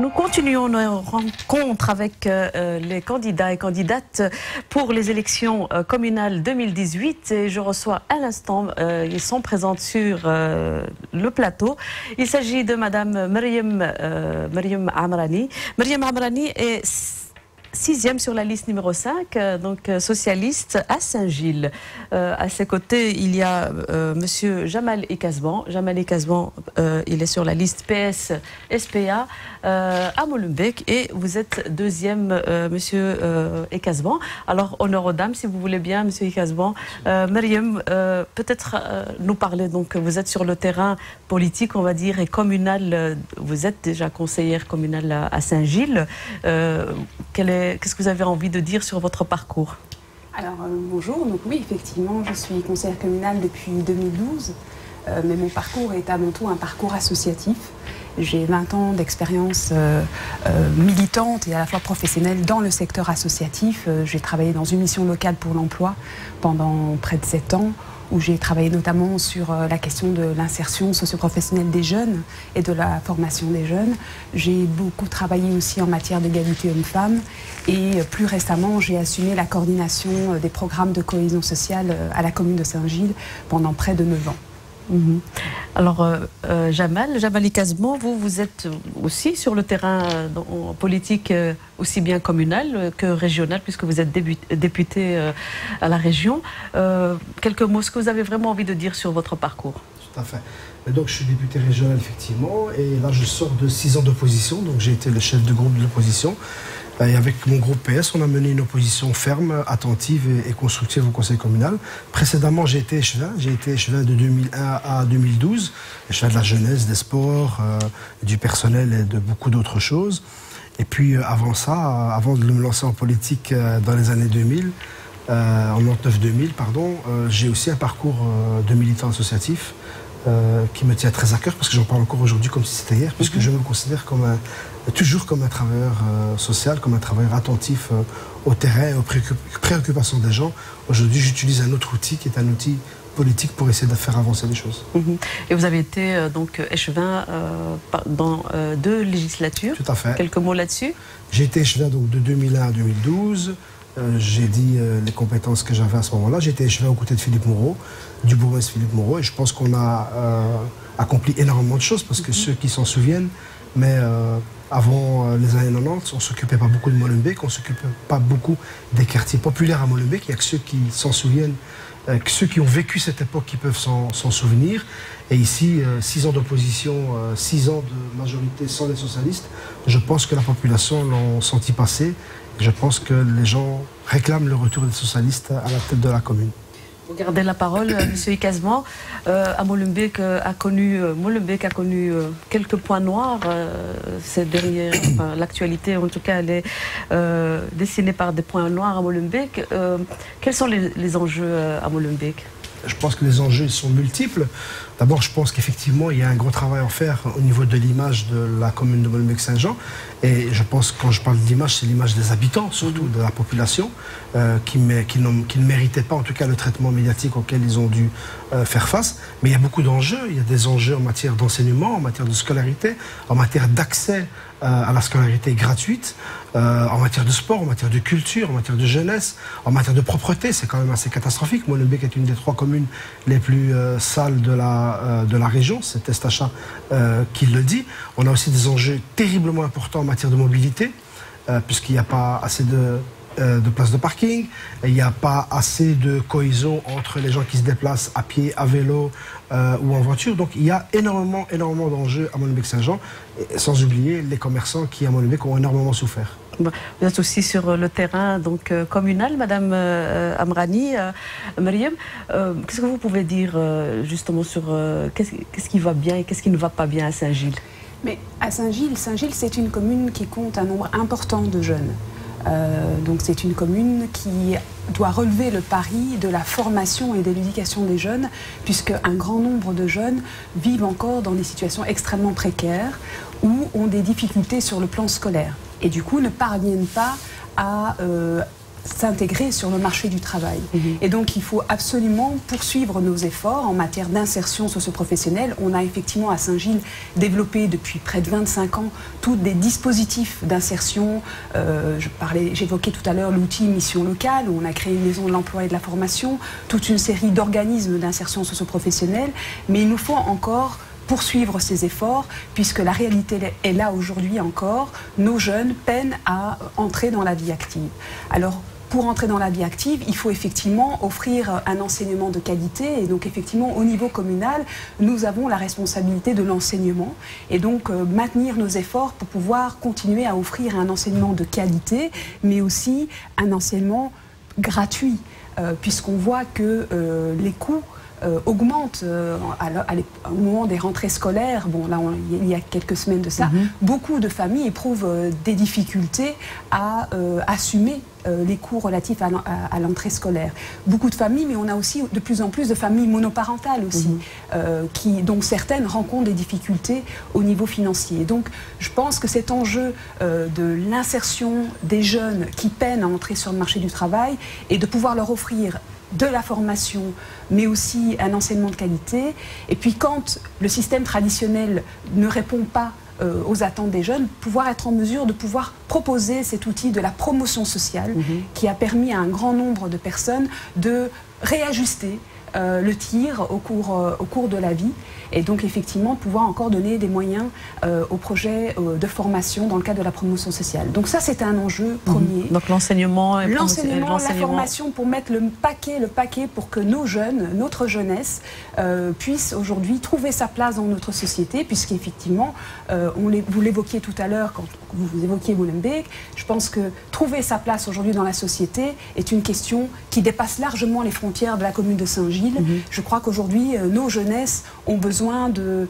Nous continuons nos rencontres avec les candidats et candidates pour les élections communales 2018 et je reçois à l'instant, ils sont présents sur le plateau. Il s'agit de Madame Maryam Amrani. Maryam Amrani est 6e sur la liste numéro 5, donc socialiste à Saint-Gilles. À ses côtés, il y a Monsieur Jamal Ekazban. Jamal Ekazban, il est sur la liste PS-SPA à Molenbeek et vous êtes 2e, Monsieur Ekazban. Alors, honneur aux dames, si vous voulez bien, Monsieur Ekazban. Maryam, peut-être nous parler, donc vous êtes sur le terrain politique, on va dire, et communal. Vous êtes déjà conseillère communale à Saint-Gilles. Qu'est-ce que vous avez envie de dire sur votre parcours? Alors bonjour, donc oui effectivement je suis conseillère communale depuis 2012, mais mon parcours est avant tout un parcours associatif. J'ai 20 ans d'expérience militante et à la fois professionnelle dans le secteur associatif. J'ai travaillé dans une mission locale pour l'emploi pendant près de 7 ans, où j'ai travaillé notamment sur la question de l'insertion socio-professionnelle des jeunes et de la formation des jeunes. J'ai beaucoup travaillé aussi en matière d'égalité hommes-femmes et plus récemment, j'ai assumé la coordination des programmes de cohésion sociale à la commune de Saint-Gilles pendant près de 9 ans. Alors, Jamal Ekazban, vous êtes aussi sur le terrain politique aussi bien communal que régional, puisque vous êtes député à la région. Quelques mots, ce que vous avez vraiment envie de dire sur votre parcours? Tout à fait. Donc, je suis député régional, effectivement, et là, je sors de 6 ans d'opposition, donc j'ai été le chef de groupe de l'opposition. Et avec mon groupe PS, on a mené une opposition ferme, attentive et constructive au conseil communal. Précédemment, j'ai été échevin de 2001 à 2012, échevin de la jeunesse, des sports, du personnel et de beaucoup d'autres choses. Et puis avant ça, avant de me lancer en politique dans les années 2000, en 99-2000, pardon, j'ai aussi un parcours de militant associatif qui me tient très à cœur, parce que j'en parle encore aujourd'hui comme si c'était hier, puisque je me considère toujours comme un travailleur social, comme un travailleur attentif au terrain et aux préoccupations des gens. Aujourd'hui, j'utilise un autre outil qui est un outil politique pour essayer de faire avancer les choses. Et vous avez été donc échevin dans 2 législatures. Tout à fait. Quelques mots là-dessus? J'ai été échevin donc de 2001 à 2012. J'ai dit les compétences que j'avais à ce moment-là. J'ai été échevin aux côtés de Philippe Moreau, du bourgmestre Philippe Moreau, et je pense qu'on a accompli énormément de choses, parce que ceux qui s'en souviennent, mais avant les années 90, on ne s'occupait pas beaucoup de Molenbeek, on ne s'occupait pas beaucoup des quartiers populaires à Molenbeek. Il n'y a que ceux qui s'en souviennent, que ceux qui ont vécu cette époque qui peuvent s'en souvenir. Et ici, 6 ans d'opposition, 6 ans de majorité sans les socialistes, je pense que la population l'a senti passer. Je pense que les gens réclament le retour des socialistes à la tête de la commune. Vous gardez la parole, Monsieur Ekazban. Molenbeek a connu quelques points noirs. C'est derrière l'actualité, en tout cas, elle est dessinée par des points noirs à Molenbeek. Quels sont les enjeux à Molenbeek? Je pense que les enjeux sont multiples. D'abord, je pense qu'effectivement, il y a un gros travail à faire au niveau de l'image de la commune de Molenbeek-Saint-Jean. Et je pense que quand je parle d'image, c'est l'image des habitants, surtout de la population, qui ne méritaient pas, en tout cas, le traitement médiatique auquel ils ont dû faire face. Mais il y a beaucoup d'enjeux. Il y a des enjeux en matière d'enseignement, en matière de scolarité, en matière d'accès à la scolarité gratuite, en matière de sport, en matière de culture, en matière de jeunesse, en matière de propreté. C'est quand même assez catastrophique. Molenbeek est une des 3 communes les plus sales de la région. C'est Testachat qui le dit. On a aussi des enjeux terriblement importants en matière de mobilité, puisqu'il n'y a pas assez de places de parking, il n'y a pas assez de cohésion entre les gens qui se déplacent à pied, à vélo ou en voiture. Donc il y a énormément d'enjeux à Molenbeek-Saint-Jean, sans oublier les commerçants qui à Molenbeek ont énormément souffert. Vous êtes aussi sur le terrain donc, communal, Madame Amrani. Maryam, qu'est-ce que vous pouvez dire justement sur qu'est-ce qui va bien et qu'est-ce qui ne va pas bien à Saint-Gilles? Mais à Saint-Gilles, c'est une commune qui compte un nombre important de jeunes. Donc c'est une commune qui doit relever le pari de la formation et de l'éducation des jeunes, puisque un grand nombre de jeunes vivent encore dans des situations extrêmement précaires ou ont des difficultés sur le plan scolaire et du coup ne parviennent pas à s'intégrer sur le marché du travail. Et donc il faut absolument poursuivre nos efforts en matière d'insertion socio-professionnelle. On a effectivement à Saint-Gilles développé depuis près de 25 ans tous des dispositifs d'insertion. J'évoquais tout à l'heure l'outil Mission Locale, où on a créé une maison de l'emploi et de la formation, toute une série d'organismes d'insertion socio-professionnelle. Mais il nous faut encore poursuivre ces efforts, puisque la réalité est là aujourd'hui encore. Nos jeunes peinent à entrer dans la vie active. Alors, pour entrer dans la vie active, il faut effectivement offrir un enseignement de qualité. Et donc, effectivement, au niveau communal, nous avons la responsabilité de l'enseignement. Et donc, maintenir nos efforts pour pouvoir continuer à offrir un enseignement de qualité, mais aussi un enseignement gratuit, puisqu'on voit que les coûts augmente au moment des rentrées scolaires. Bon, là, il y a quelques semaines de ça, beaucoup de familles éprouvent des difficultés à assumer les coûts relatifs à l'entrée scolaire. Beaucoup de familles, mais on a aussi de plus en plus de familles monoparentales aussi, dont certaines rencontrent des difficultés au niveau financier. Donc, je pense que cet enjeu de l'insertion des jeunes qui peinent à entrer sur le marché du travail et de pouvoir leur offrir de la formation, mais aussi un enseignement de qualité. Et puis quand le système traditionnel ne répond pas aux attentes des jeunes, pouvoir être en mesure de pouvoir proposer cet outil de la promotion sociale qui a permis à un grand nombre de personnes de réajuster le tir au cours de la vie, et donc effectivement pouvoir encore donner des moyens aux projets de formation dans le cadre de la promotion sociale. Donc ça, c'est un enjeu premier. Donc l'enseignement, la formation pour mettre le paquet pour que nos jeunes, notre jeunesse, puisse aujourd'hui trouver sa place dans notre société, puisqu'effectivement, vous l'évoquiez tout à l'heure quand vous évoquiez Molenbeek, je pense que trouver sa place aujourd'hui dans la société est une question qui dépasse largement les frontières de la commune de Saint-Gilles. Je crois qu'aujourd'hui, nos jeunesses ont besoin de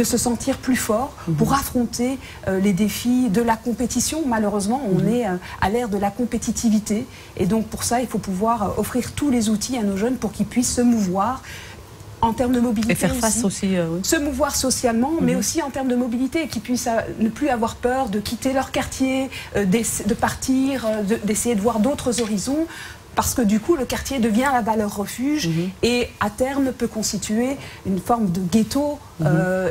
se sentir plus forts pour affronter les défis de la compétition. Malheureusement, on est à l'ère de la compétitivité. Et donc, pour ça, il faut pouvoir offrir tous les outils à nos jeunes pour qu'ils puissent se mouvoir en termes de mobilité. Et faire face aussi. Oui. Se mouvoir socialement, mais aussi en termes de mobilité, qu'ils puissent ne plus avoir peur de quitter leur quartier, de partir, d'essayer de voir d'autres horizons. Parce que du coup, le quartier devient la valeur refuge et à terme peut constituer une forme de ghetto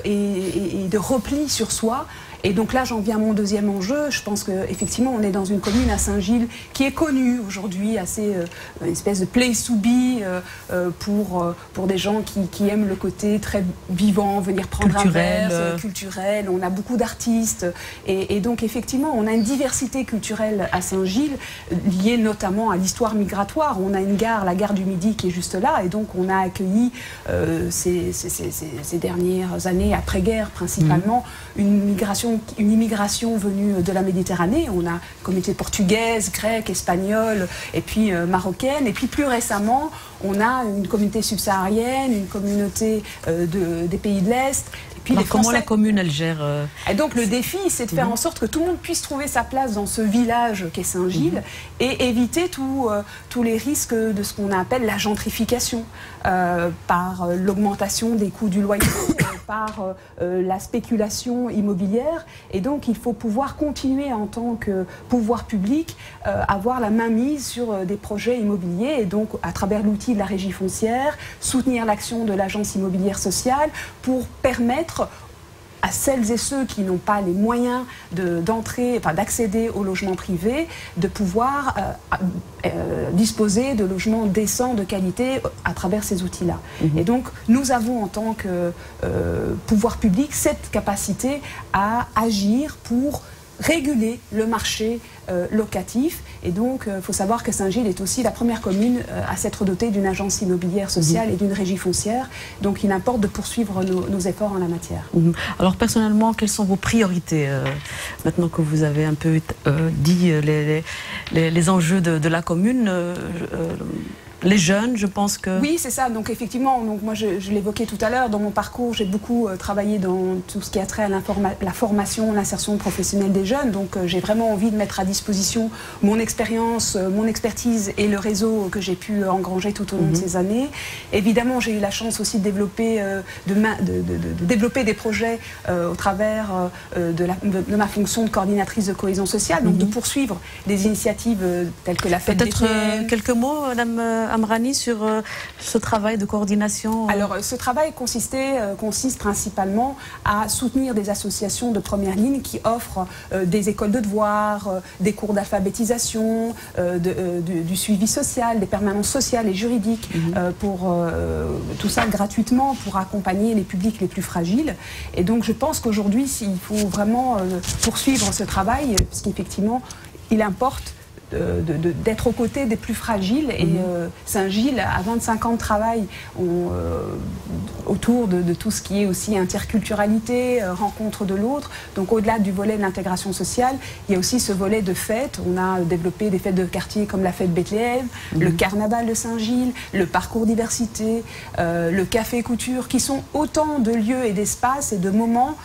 et de repli sur soi. Et donc là, j'en viens à mon deuxième enjeu. Je pense qu'effectivement, on est dans une commune à Saint-Gilles qui est connue aujourd'hui, assez une espèce de place to be pour des gens qui aiment le côté très vivant, venir prendre un verre, culturel. On a beaucoup d'artistes. Et donc, effectivement, on a une diversité culturelle à Saint-Gilles, liée notamment à l'histoire migratoire. On a une gare, la gare du Midi, qui est juste là. Et donc, on a accueilli ces dernières années, après-guerre principalement, une immigration venue de la Méditerranée. On a une communauté portugaise, grecque, espagnole et puis marocaine. Et puis plus récemment, on a une communauté subsaharienne, une communauté des pays de l'Est. Comment la commune, elle gère Et donc le défi, c'est de faire en sorte que tout le monde puisse trouver sa place dans ce village qu'est Saint-Gilles et éviter tous les risques de ce qu'on appelle la gentrification, par l'augmentation des coûts du loyer, par la spéculation immobilière. Et donc il faut pouvoir continuer en tant que pouvoir public, avoir la main mise sur des projets immobiliers et donc à travers l'outil de la régie foncière, soutenir l'action de l'agence immobilière sociale pour permettre à celles et ceux qui n'ont pas les moyens d'accéder au logement privé, de pouvoir disposer de logements décents, de qualité, à travers ces outils-là. Et donc, nous avons en tant que pouvoir public cette capacité à agir pour réguler le marché locatif. Et donc, il faut savoir que Saint-Gilles est aussi la première commune à s'être dotée d'une agence immobilière sociale et d'une régie foncière. Donc, il importe de poursuivre nos efforts en la matière. Alors, personnellement, quelles sont vos priorités maintenant que vous avez un peu dit les enjeux de la commune Les jeunes, je pense que... Oui, c'est ça. Donc effectivement, donc moi je l'évoquais tout à l'heure, dans mon parcours, j'ai beaucoup travaillé dans tout ce qui a trait à la formation, l'insertion professionnelle des jeunes. Donc j'ai vraiment envie de mettre à disposition mon expérience, mon expertise et le réseau que j'ai pu engranger tout au long de ces années. Évidemment, j'ai eu la chance aussi de développer, développer des projets au travers de ma fonction de coordinatrice de cohésion sociale, donc de poursuivre des initiatives telles que la fête des Peut-être quelques mots, Madame Amrani, sur ce travail de coordination. Alors, ce travail consiste principalement à soutenir des associations de première ligne qui offrent des écoles de devoirs, des cours d'alphabétisation, du suivi social, des permanences sociales et juridiques, pour tout ça gratuitement pour accompagner les publics les plus fragiles. Et donc, je pense qu'aujourd'hui, il faut vraiment poursuivre ce travail, puisqu'effectivement, il importe d'être aux côtés des plus fragiles. Et Saint-Gilles a 25 ans de travail autour de tout ce qui est aussi interculturalité, rencontre de l'autre. Donc au-delà du volet de l'intégration sociale, il y a aussi ce volet de fêtes. On a développé des fêtes de quartier comme la fête Bethléem, le carnaval de Saint-Gilles, le parcours diversité, le café couture, qui sont autant de lieux et d'espaces et de moments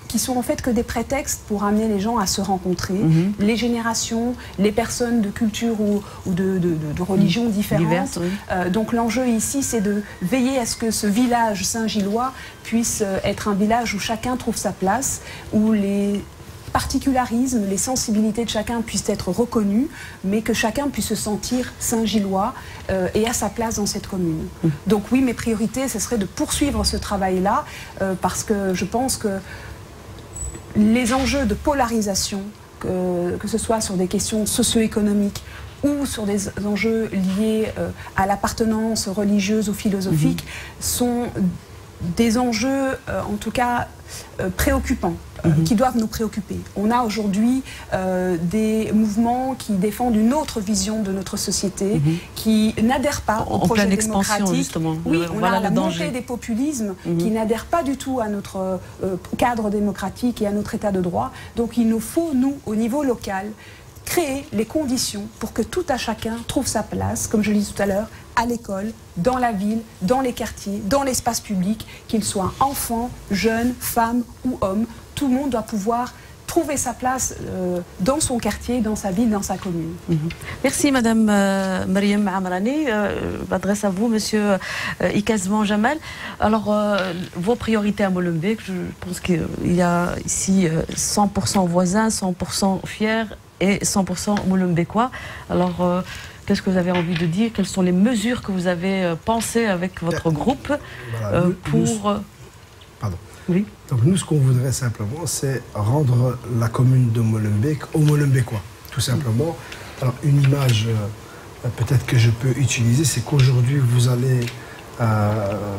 qui sont en fait que des prétextes pour amener les gens à se rencontrer, les générations, les personnes de culture ou de religions différentes. Diverses, oui. Donc l'enjeu ici, c'est de veiller à ce que ce village saint-gillois puisse être un village où chacun trouve sa place, où les particularismes, les sensibilités de chacun puissent être reconnus, mais que chacun puisse se sentir Saint-Gillois et à sa place dans cette commune. Donc oui, mes priorités, ce serait de poursuivre ce travail-là, parce que je pense que les enjeux de polarisation, que ce soit sur des questions socio-économiques ou sur des enjeux liés à l'appartenance religieuse ou philosophique, sont des enjeux, en tout cas, préoccupants, qui doivent nous préoccuper. On a aujourd'hui des mouvements qui défendent une autre vision de notre société, qui n'adhèrent pas au projet démocratique. Justement. Oui, on a la montée des populismes qui n'adhèrent pas du tout à notre cadre démocratique et à notre état de droit. Donc il nous faut, nous, au niveau local, créer les conditions pour que tout à chacun trouve sa place, comme je le disais tout à l'heure, à l'école, dans la ville, dans les quartiers, dans l'espace public, qu'il soit enfant, jeune, femme ou homme. Tout le monde doit pouvoir trouver sa place dans son quartier, dans sa ville, dans sa commune. Merci Madame Mariam Amrani. Je m'adresse à vous, Monsieur Ikazman Jamal. Alors, vos priorités à Molenbeek, je pense qu'il y a ici 100% voisins, 100% fiers et 100% molenbeekois. Alors, qu'est-ce que vous avez envie de dire? Quelles sont les mesures que vous avez pensées avec votre groupe pour... Pardon. Oui. Donc nous, ce qu'on voudrait simplement, c'est rendre la commune de Molenbeek aux Molenbeekois, tout simplement. Alors une image peut-être que je peux utiliser, c'est qu'aujourd'hui vous allez,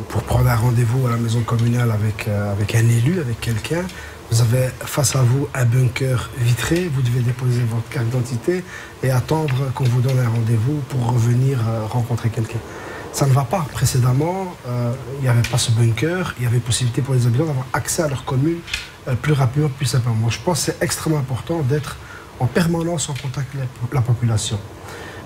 pour prendre un rendez-vous à la maison communale avec un élu, avec quelqu'un, vous avez face à vous un bunker vitré, vous devez déposer votre carte d'identité et attendre qu'on vous donne un rendez-vous pour revenir rencontrer quelqu'un. Ça ne va pas. Précédemment, il n'y avait pas ce bunker, il y avait possibilité pour les habitants d'avoir accès à leur commune plus rapidement, plus simplement. Moi, je pense que c'est extrêmement important d'être en permanence en contact avec la population.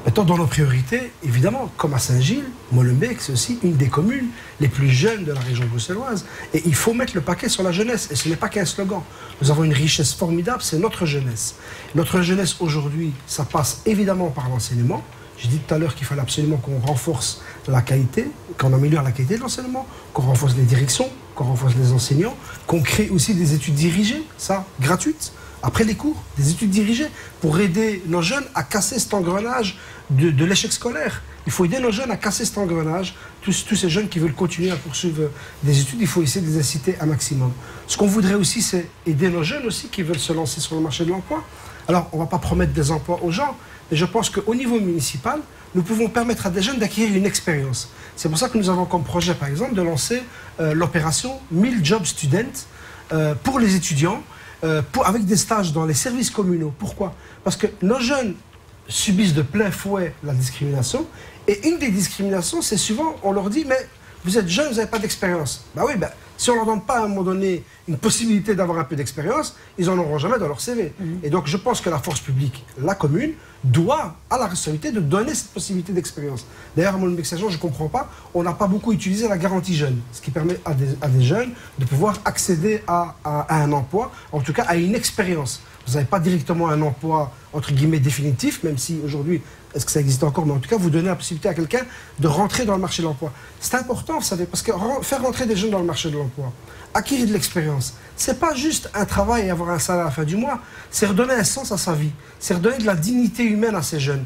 Maintenant, dans nos priorités, évidemment, comme à Saint-Gilles, Molenbeek, c'est aussi une des communes les plus jeunes de la région bruxelloise. Et il faut mettre le paquet sur la jeunesse. Et ce n'est pas qu'un slogan. Nous avons une richesse formidable, c'est notre jeunesse. Notre jeunesse aujourd'hui, ça passe évidemment par l'enseignement. J'ai dit tout à l'heure qu'il fallait absolument qu'on renforce la qualité, qu'on améliore la qualité de l'enseignement, qu'on renforce les directions, qu'on renforce les enseignants, qu'on crée aussi des études dirigées, ça, gratuites, après les cours, des études dirigées, pour aider nos jeunes à casser cet engrenage de l'échec scolaire. Il faut aider nos jeunes à casser cet engrenage. Tous ces jeunes qui veulent continuer à poursuivre des études, il faut essayer de les inciter un maximum. Ce qu'on voudrait aussi, c'est aider nos jeunes aussi qui veulent se lancer sur le marché de l'emploi. Alors, on ne va pas promettre des emplois aux gens, mais je pense qu'au niveau municipal, nous pouvons permettre à des jeunes d'acquérir une expérience. C'est pour ça que nous avons comme projet, par exemple, de lancer l'opération 1000 Jobs Students pour les étudiants, avec des stages dans les services communaux. Pourquoi? Parce que nos jeunes subissent de plein fouet la discrimination. Et une des discriminations, c'est souvent, on leur dit, mais vous êtes jeune, vous n'avez pas d'expérience. Ben oui, Si on ne leur donne pas à un moment donné une possibilité d'avoir un peu d'expérience, ils n'en auront jamais dans leur CV. Et donc je pense que la force publique, la commune, doit à la responsabilité de donner cette possibilité d'expérience. D'ailleurs, à Molenbeek-Saint-Jean, je ne comprends pas, on n'a pas beaucoup utilisé la garantie jeune, ce qui permet à des jeunes de pouvoir accéder à un emploi, en tout cas à une expérience. Vous n'avez pas directement un emploi, entre guillemets, définitif, même si aujourd'hui, est-ce que ça existe encore? Mais en tout cas, vous donnez la possibilité à quelqu'un de rentrer dans le marché de l'emploi. C'est important, vous savez, parce que faire rentrer des jeunes dans le marché de l'emploi, acquérir de l'expérience, c'est pas juste un travail et avoir un salaire à la fin du mois, c'est redonner un sens à sa vie, c'est redonner de la dignité humaine à ces jeunes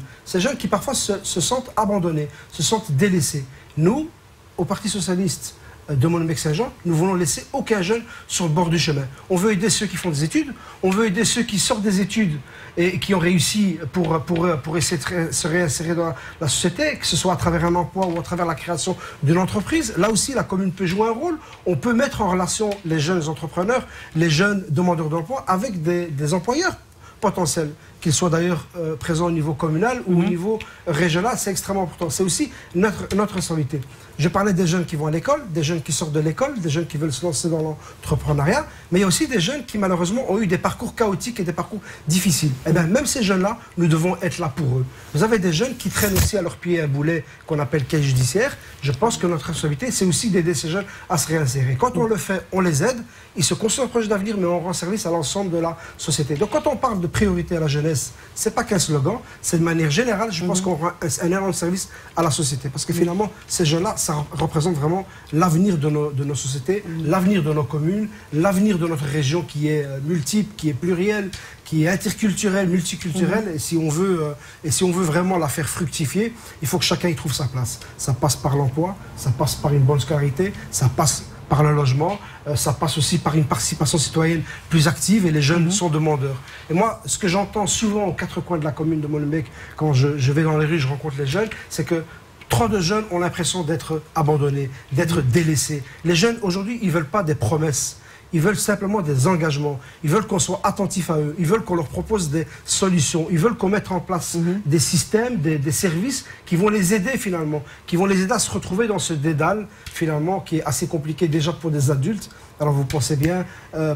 qui parfois se sentent abandonnés, se sentent délaissés. Nous, au Parti Socialiste de Molenbeek-Saint-Jean, nous voulons laisser aucun jeune sur le bord du chemin. On veut aider ceux qui font des études, on veut aider ceux qui sortent des études et qui ont réussi pour essayer de se réinsérer dans la société, que ce soit à travers un emploi ou à travers la création d'une entreprise. Là aussi, la commune peut jouer un rôle. On peut mettre en relation les jeunes entrepreneurs, les jeunes demandeurs d'emploi avec des employeurs potentiels, qu'ils soient d'ailleurs présents au niveau communal ou au niveau régional. C'est extrêmement important. C'est aussi notre responsabilité. Je parlais des jeunes qui vont à l'école, des jeunes qui sortent de l'école, des jeunes qui veulent se lancer dans l'entrepreneuriat, mais il y a aussi des jeunes qui malheureusement ont eu des parcours chaotiques et des parcours difficiles. Et bien même ces jeunes-là, nous devons être là pour eux. Vous avez des jeunes qui traînent aussi à leurs pieds un boulet qu'on appelle cahier judiciaire. Je pense que notre responsabilité, c'est aussi d'aider ces jeunes à se réinsérer. Quand on le fait, on les aide, ils se construisent un projet d'avenir, mais on rend service à l'ensemble de la société. Donc quand on parle de priorité à la jeunesse, c'est pas qu'un slogan, c'est de manière générale, je pense qu'on rend un énorme service à la société. Parce que finalement, ces jeunes-là, ça représente vraiment l'avenir de nos sociétés, l'avenir de nos communes, l'avenir de notre région qui est multiple, qui est plurielle, qui est interculturelle, multiculturelle. Et si on veut vraiment la faire fructifier, il faut que chacun y trouve sa place. Ça passe par l'emploi, ça passe par une bonne scolarité, ça passe par le logement, ça passe aussi par une participation citoyenne plus active et les jeunes sont demandeurs. Et moi, ce que j'entends souvent aux quatre coins de la commune de Molenbeek, quand je vais dans les rues, je rencontre les jeunes, c'est que trop de jeunes ont l'impression d'être abandonnés, d'être délaissés. Les jeunes, aujourd'hui, ils ne veulent pas des promesses. Ils veulent simplement des engagements. Ils veulent qu'on soit attentif à eux. Ils veulent qu'on leur propose des solutions. Ils veulent qu'on mette en place des systèmes, des services qui vont les aider finalement, qui vont les aider à se retrouver dans ce dédale finalement qui est assez compliqué déjà pour des adultes. Alors vous pensez bien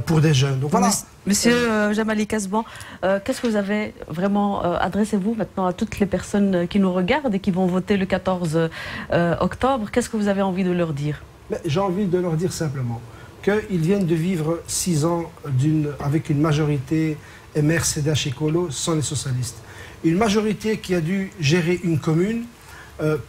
pour des jeunes. Donc voilà. Monsieur Jamali Kasban, qu'est-ce que vous avez vraiment adressez-vous maintenant à toutes les personnes qui nous regardent et qui vont voter le 14 octobre. Qu'est-ce que vous avez envie de leur dire? J'ai envie de leur dire simplement qu'ils viennent de vivre 6 ans avec une majorité MR, CDH Écolo sans les socialistes. Une majorité qui a dû gérer une commune,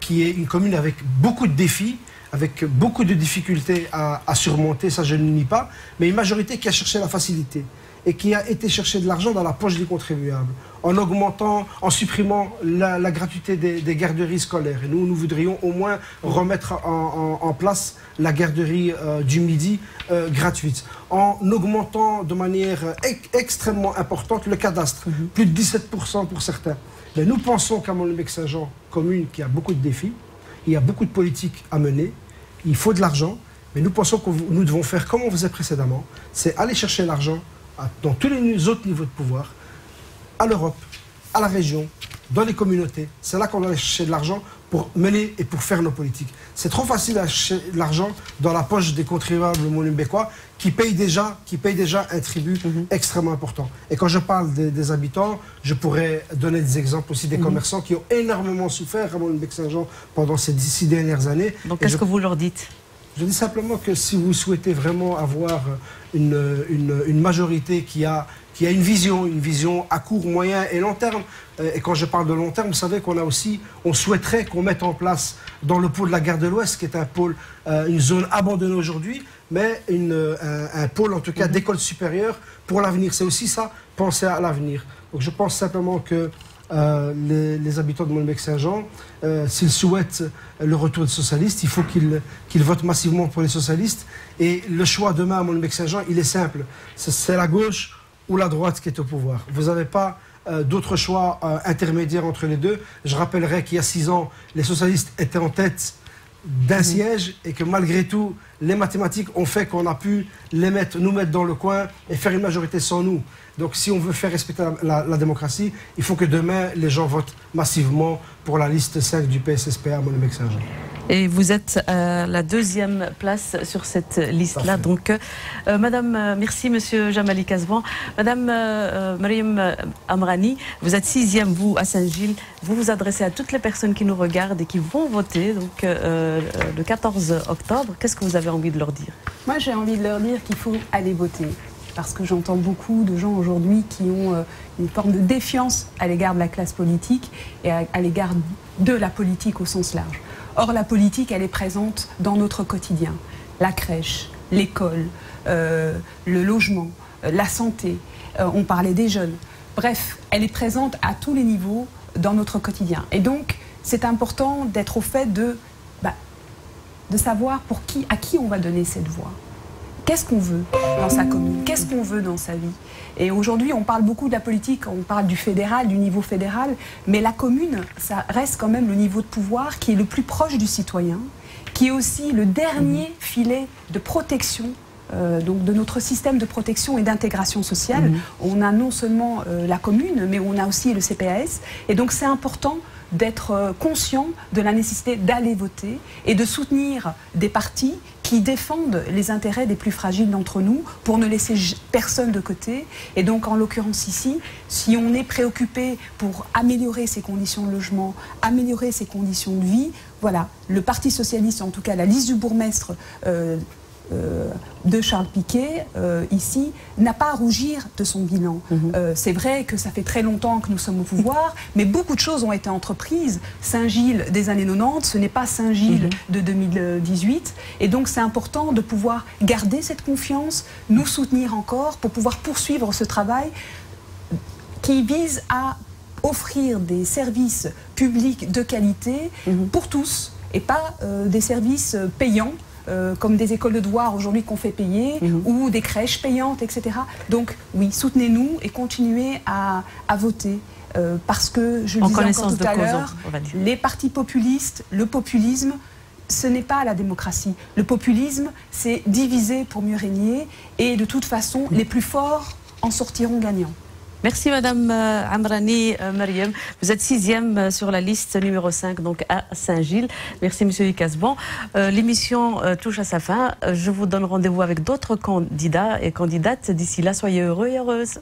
qui est une commune avec beaucoup de défis, avec beaucoup de difficultés à surmonter, ça je ne nie pas, mais une majorité qui a cherché la facilité et qui a été chercher de l'argent dans la poche des contribuables, en supprimant la gratuité des garderies scolaires. Et nous voudrions au moins remettre en place la garderie du Midi gratuite, en augmentant de manière extrêmement importante le cadastre, plus de 17% pour certains. Mais nous pensons qu'à Molenbeek-Saint-Jean, commune qui a beaucoup de défis, il y a beaucoup de politiques à mener, il faut de l'argent, mais nous pensons que nous devons faire comme on faisait précédemment, c'est aller chercher l'argent dans tous les autres niveaux de pouvoir, à l'Europe, à la région, dans les communautés. C'est là qu'on doit aller chercher de l'argent pour mener et pour faire nos politiques. C'est trop facile à chercher de l'argent dans la poche des contribuables molenbeekois qui payent déjà un tribut extrêmement important. Et quand je parle des habitants, je pourrais donner des exemples aussi des commerçants qui ont énormément souffert à Molenbeek-Saint-Jean pendant ces 6 dernières années. Donc qu'est-ce que vous leur dites? Je dis simplement que si vous souhaitez vraiment avoir une majorité qui a une vision à court, moyen et long terme, et quand je parle de long terme, vous savez on souhaiterait qu'on mette en place dans le pôle de la gare de l'Ouest, qui est un pôle, une zone abandonnée aujourd'hui, mais un pôle en tout cas d'école supérieure pour l'avenir. C'est aussi ça, penser à l'avenir. Donc je pense simplement que les habitants de Molenbeek-Saint-Jean, s'ils souhaitent le retour des socialistes, il faut qu'ils votent massivement pour les socialistes. Et le choix demain à Molenbeek-Saint-Jean, il est simple. C'est la gauche ou la droite qui est au pouvoir. Vous n'avez pas d'autre choix intermédiaire entre les deux. Je rappellerai qu'il y a 6 ans, les socialistes étaient en tête d'un siège et que malgré tout, les mathématiques ont fait qu'on a pu nous mettre dans le coin et faire une majorité sans nous. Donc si on veut faire respecter la démocratie, il faut que demain, les gens votent massivement pour la liste 5 du PSSPA à Molenbeek-Saint-Jean. Et vous êtes à la deuxième place sur cette liste-là. Donc, merci Monsieur Jamali Kasban. Madame Mariam Amrani, vous êtes 6e, vous, à Saint-Gilles. Vous vous adressez à toutes les personnes qui nous regardent et qui vont voter donc, le 14 octobre. Qu'est-ce que vous avez envie de leur dire? Moi, j'ai envie de leur dire qu'il faut aller voter. Parce que j'entends beaucoup de gens aujourd'hui qui ont une forme de défiance à l'égard de la classe politique et à l'égard de la politique au sens large. Or, la politique, elle est présente dans notre quotidien. La crèche, l'école, le logement, la santé, on parlait des jeunes. Bref, elle est présente à tous les niveaux dans notre quotidien. Et donc, c'est important d'être au fait de savoir à qui on va donner cette voix. Qu'est-ce qu'on veut dans sa commune? Qu'est-ce qu'on veut dans sa vie? Et aujourd'hui, on parle beaucoup de la politique, on parle du fédéral, du niveau fédéral, mais la commune, ça reste quand même le niveau de pouvoir qui est le plus proche du citoyen, qui est aussi le dernier filet de protection donc de notre système de protection et d'intégration sociale. On a non seulement la commune, mais on a aussi le CPAS. Et donc c'est important d'être conscient de la nécessité d'aller voter et de soutenir des partis qui défendent les intérêts des plus fragiles d'entre nous pour ne laisser personne de côté. Et donc, en l'occurrence ici, si on est préoccupé pour améliorer ses conditions de logement, améliorer ses conditions de vie, voilà, le Parti socialiste, en tout cas la liste du bourgmestre de Charles Piquet, ici, n'a pas à rougir de son bilan. C'est vrai que ça fait très longtemps que nous sommes au pouvoir, mais beaucoup de choses ont été entreprises. Saint-Gilles des années 90, ce n'est pas Saint-Gilles de 2018. Et donc c'est important de pouvoir garder cette confiance, nous soutenir encore pour pouvoir poursuivre ce travail qui vise à offrir des services publics de qualité pour tous et pas des services payants comme des écoles de devoir aujourd'hui qu'on fait payer ou des crèches payantes, etc. Donc oui, soutenez-nous et continuez à voter parce que, je le disais encore tout à l'heure, les partis populistes, le populisme, ce n'est pas la démocratie. Le populisme, c'est diviser pour mieux régner et de toute façon, les plus forts en sortiront gagnants. Merci Madame Amrani Mariam. Vous êtes 6e sur la liste numéro 5 donc à Saint-Gilles. Merci Monsieur Kasban. L'émission touche à sa fin. Je vous donne rendez-vous avec d'autres candidats et candidates. D'ici là, soyez heureux et heureuses.